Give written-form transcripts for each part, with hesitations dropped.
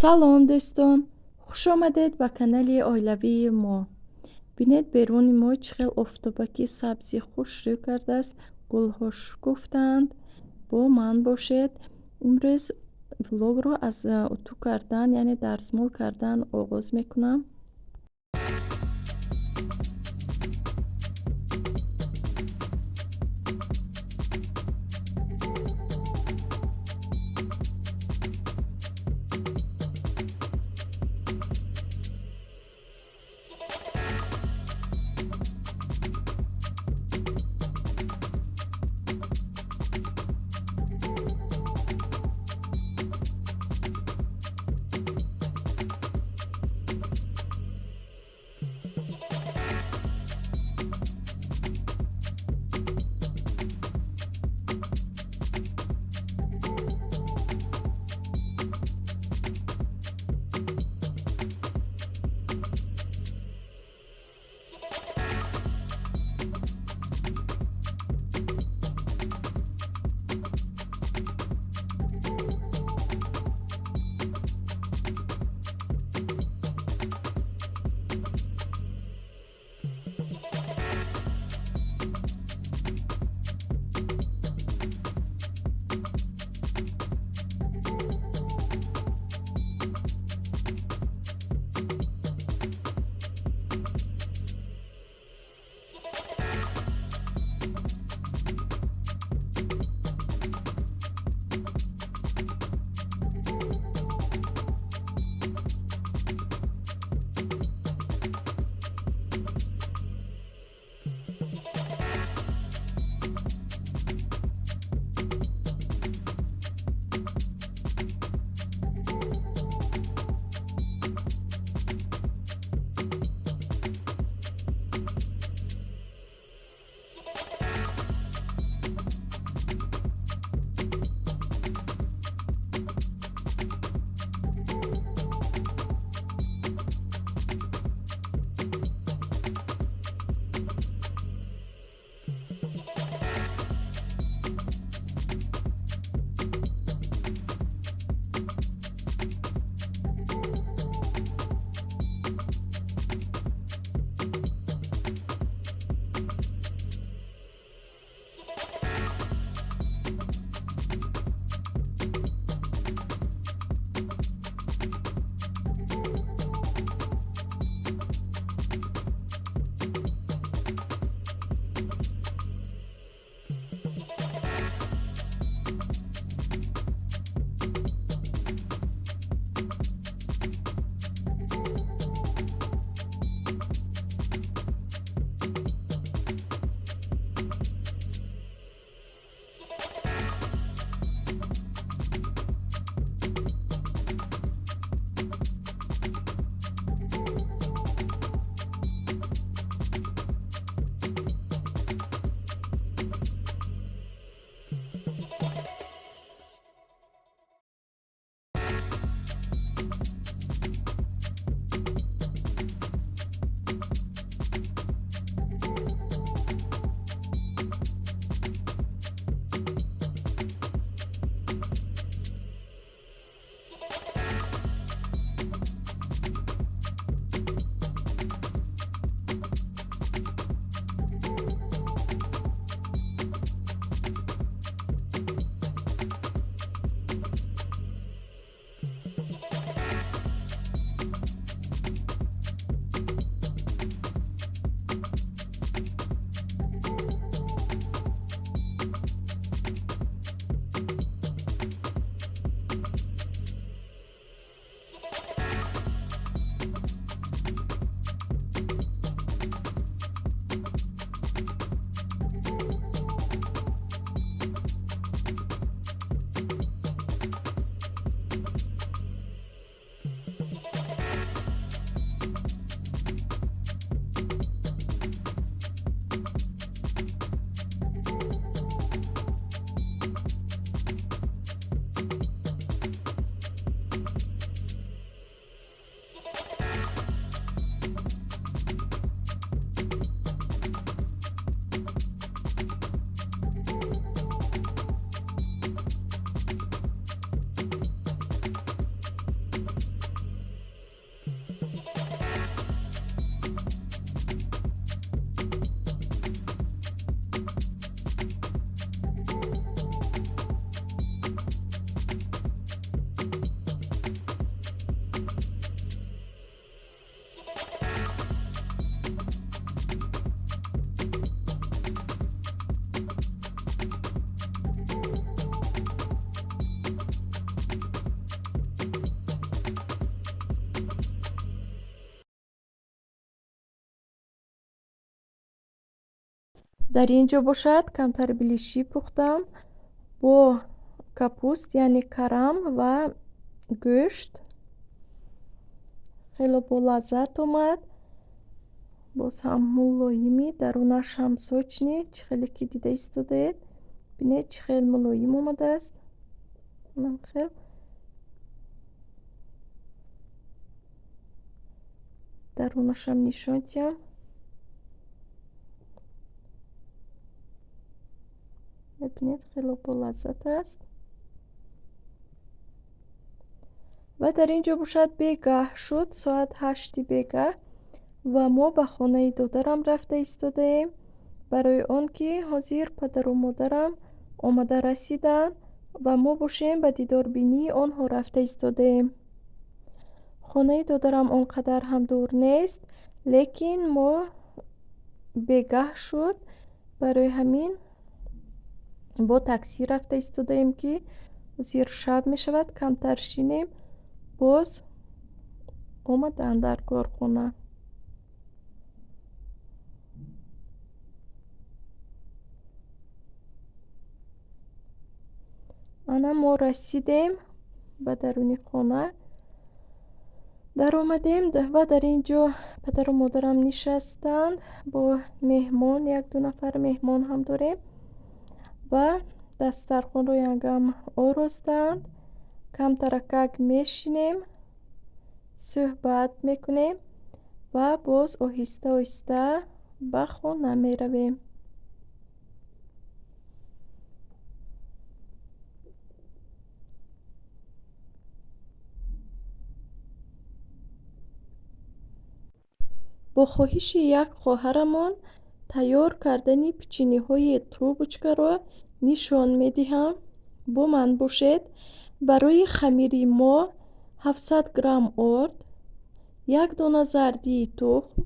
салом дӯстон, хуш омадед ба канали оилавии мо. Бинед беруни мо чӣ хел офтобакӣ сабзи хуш рӯй кардааст, гулҳо шукуфтаанд. Бо ман бошед. Имрӯз влогро аз уту кардан, яъне дарзмол кардан оғоз мекунам. дар ин ҷо бошад камтар билиши пухтам бо капуст яъне карам ва гӯшт. хело болаззат омад. боз ҳам мулоими, дарунаш ҳам сочни. Чӣ хеле ки дида истодед. бинед чӣ хел мулоим омадааст. хел дарунашам нишон диҳам. бинед хело болаззат аст. ва дар ин ҷо бошад бегаҳ шуд, соат 8 бегаҳ ва мо ба хонаи додарам рафта истодаем, барои он ки ҳозир падару модарам омада расиданд ва мо бошем ба дидорбинии онҳо рафта истодаем. хонаи додарам он қадар ҳам дур нест, лекин мо бегаҳ шуд, барои ҳамин бо таксӣ рафта истодаем ки ҳозир шаб мешавад, камтар шинем. боз омаданд дар корхона. ана мо расидем ба даруни хона. даромадем ва дар ин ҷо падару модарам нишастанд бо меҳмон, 1-2 нафар меҳмон ҳам дорем ва дастархонро янгам оростанд. камтаракак мешинем, суҳбат мекунем ва боз оҳиста оҳиста ба хона меравем. бо хоҳиши як хоҳарамон тайёр кардани печениҳои трубочкаро нишон медиҳам. бо ман бошед. барои хамири мо 700 грамм орд, 1 дона зардии тухм,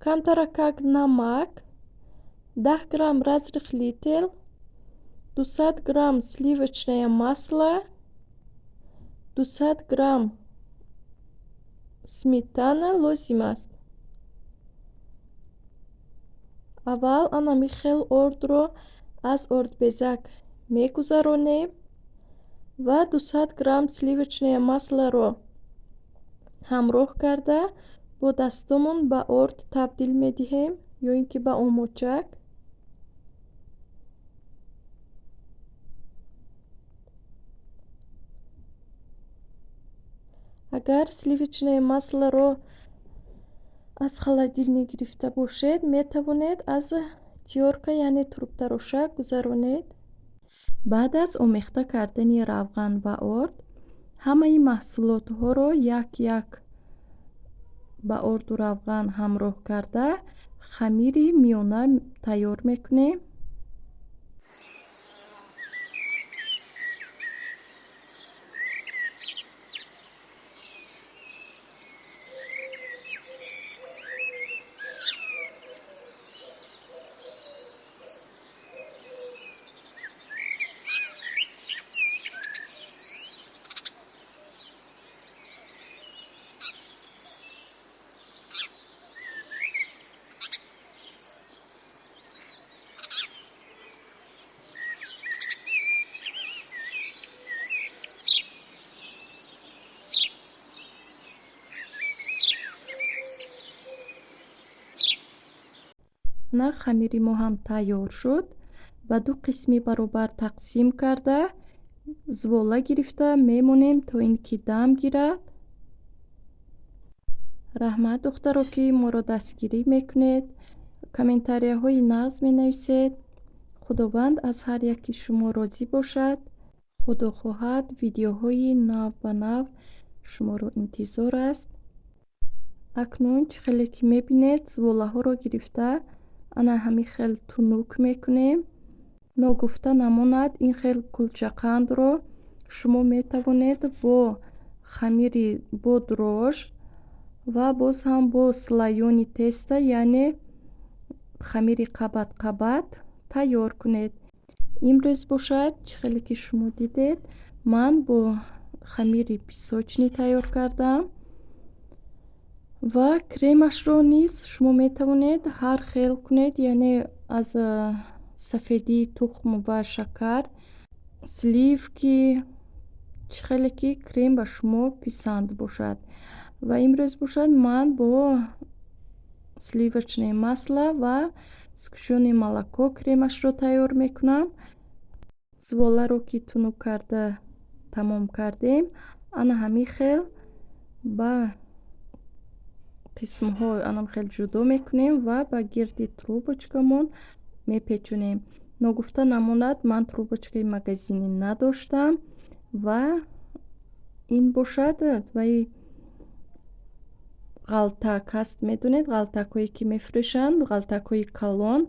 камтаракак намак, 10 грамм разрихли тел, 200 грамм сливочное масло, 200 грамм сметана лозим аст. аввал анами хел ордро аз ордбезак мегузаронем ва 200 грамм сливочное маслоро ҳамроҳ карда бо дастомон ба орд табдил медиҳем ё ин ки ба омочак. агар сливочное маслоро аз холодильник гирифта бошед, метавонед аз тёрка яъне трубтароша гузаронед. баъд аз омехта кардани равған ва орд, ҳамаи маҳсулотҳоро як як ба орду равған ҳамроҳ карда хамири миёна тайёр мекунем. на хамири мо ҳам тайёр шуд. ба ду қисми баробар тақсим карда звола гирифта мемонем то ин ки дам гирад. раҳмат духтаро ки моро дастгирӣ мекунед, комментарияҳои нағз менависед. худованд аз ҳар яки шумо розӣ бошад. худо хоҳад видеоҳои нав ба нав шуморо интизор аст. акнун чӣ хеле ки мебинед зволаҳоро гирифта ана ҳамин хел тунук мекунем. ногуфта намонад, ин хел кулчақандро шумо метавонед бо хамири бо дрож ва боз ҳам бо слоёни теста яъне хамири қабат қабат тайёр кунед. имрӯз бошад чӣ хеле ки шумо дидед, ман бо хамири песочни тайёр кардам ва кремашро низ шумо метавонед ҳар хел кунед, яъне аз сафедии тухм ва шакар, сливки, чӣ хеле ки крем ба шумо писанд бошад. Ва имрӯз бошад ман бо сливочное масло ва сгущёное молоко кремашро тайёр мекунам. зуволаро ки тунук карда тамом кардем, ана ҳамин хел ба қисмҳо анамхел ҷудо мекунем ва ба гирди трубочкамон мепечонем. Ногуфта намонад, ман трубочкаи магазинӣ надоштам ва ин бошад ваи ғалтак ҳаст, медонед ғалтакҳое ки мефурӯшанд, ғалтакҳои калон,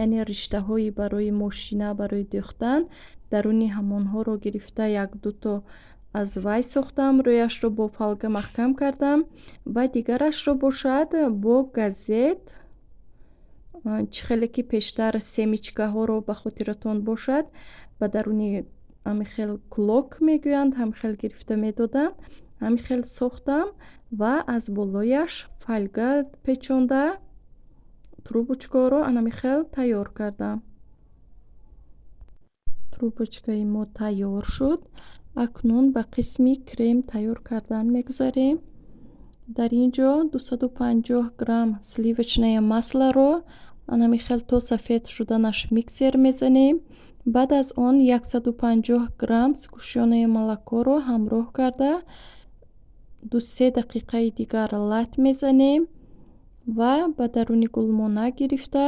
яъне риштаҳои барои мошина барои дӯхтан. даруни ҳамонҳоро гирифта як дуто аз вай сохтам, рӯяшро бо фолга маҳкам кардам ва дигарашро бошад бо газет, чӣ хеле ки пештар семичкаҳоро ба хотиратон бошад, ба даруни ҳамин хел клок мегӯянд, ҳамин хел гирифта медоданд, ҳамин хел сохтам ва аз болояш фольга печонда трубочкаҳоро ҳамин хел тайёр кардам. трубочкаи мо тайёр шуд. Акнун ба қисми крем тайёр кардан мегузарем. дар ин ҷо 250 грамм сливочное маслоро ҳамин хел то сафед шуданаш миксер мезанем. баъд аз он 150 грамм сгущёное молокоро ҳамроҳ карда 2-3 дақиқаи дигар лат мезанем ва ба даруни гулмона гирифта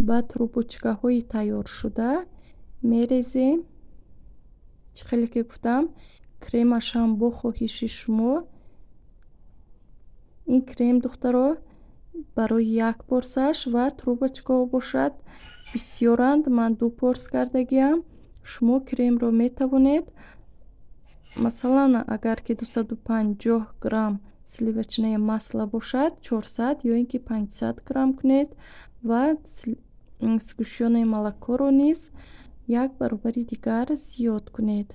ба трубочкаҳои тайёршуда мерезем. чӣ хеле ки гуфтам, кремашам бо хоҳиши шумо. ин крем духтаро барои як порсаш ва трубочкаҳо бошад бисёранд, ман 2 порс кардагиам. шумо кремро метавонед, масалан агар ки 250 грамм сливочное масло бошад 400 ё ин ки 500 грамм кунед ва сгущёное молокоро низ як баробари дигар зиёд кунед.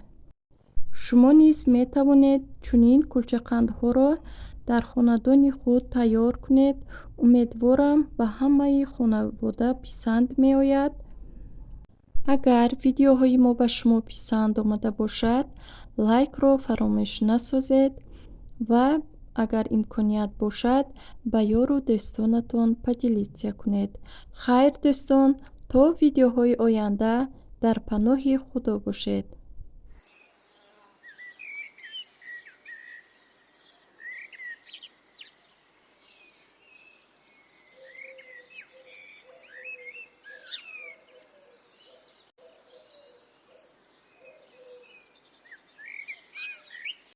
шумо низ метавонед чунин кулчақандҳоро дар хонадони худ тайёр кунед. умедворам ба ҳамаи хонавода писанд меояд. агар видеоҳои мо ба шумо писанд омада бошад, лайкро фаромӯш насозед ва агар имконият бошад ба ёру дӯстонатон поделитсия кунед. хайр дӯстон, то видеоҳои оянда дар паноҳи худо бошед.